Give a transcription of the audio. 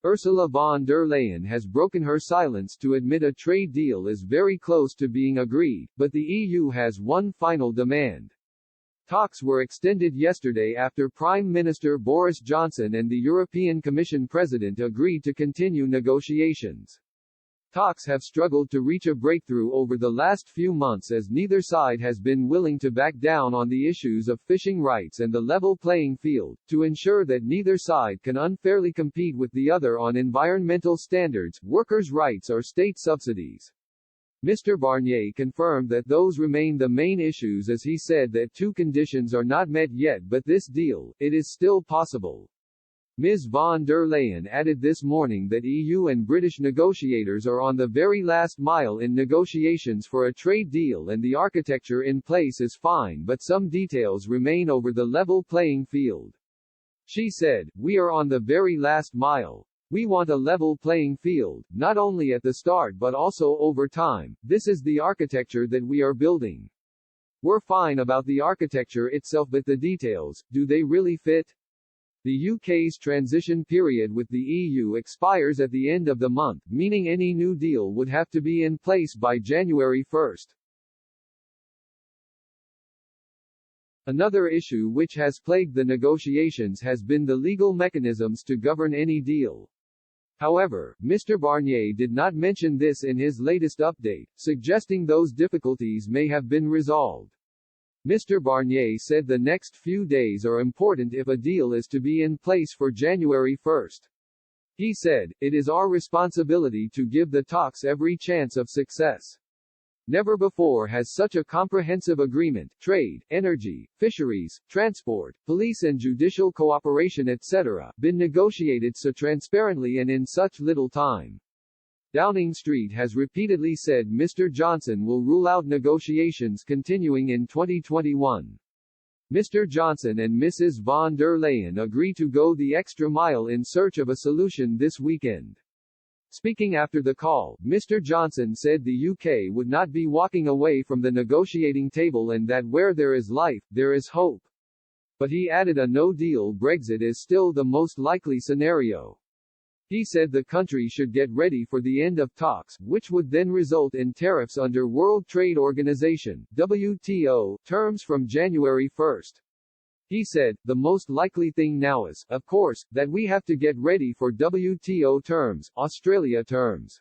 Ursula von der Leyen has broken her silence to admit a trade deal is very close to being agreed, but the EU has one final demand. Talks were extended yesterday after Prime Minister Boris Johnson and the European Commission President agreed to continue negotiations. Talks have struggled to reach a breakthrough over the last few months as neither side has been willing to back down on the issues of fishing rights and the level playing field, to ensure that neither side can unfairly compete with the other on environmental standards, workers' rights or state subsidies. Mr. Barnier confirmed that those remain the main issues as he said that two conditions are not met yet but this deal, it is still possible. Ms. von der Leyen added this morning that EU and British negotiators are on the very last mile in negotiations for a trade deal and the architecture in place is fine but some details remain over the level playing field. She said, "We are on the very last mile. We want a level playing field, not only at the start but also over time. This is the architecture that we are building. We're fine about the architecture itself but the details, do they really fit?" The UK's transition period with the EU expires at the end of the month, meaning any new deal would have to be in place by January 1. Another issue which has plagued the negotiations has been the legal mechanisms to govern any deal. However, Mr. Barnier did not mention this in his latest update, suggesting those difficulties may have been resolved. Mr. Barnier said the next few days are important if a deal is to be in place for January 1. He said, "It is our responsibility to give the talks every chance of success. Never before has such a comprehensive agreement, trade, energy, fisheries, transport, police and judicial cooperation etc., been negotiated so transparently and in such little time." Downing Street has repeatedly said Mr. Johnson will rule out negotiations continuing in 2021. Mr. Johnson and Mrs. von der Leyen agree to go the extra mile in search of a solution this weekend. Speaking after the call, Mr. Johnson said the UK would not be walking away from the negotiating table and that where there is life, there is hope. But he added a no-deal Brexit is still the most likely scenario. He said the country should get ready for the end of talks, which would then result in tariffs under World Trade Organization (WTO) terms from January 1. He said, "The most likely thing now is, of course, that we have to get ready for WTO terms, Australia terms.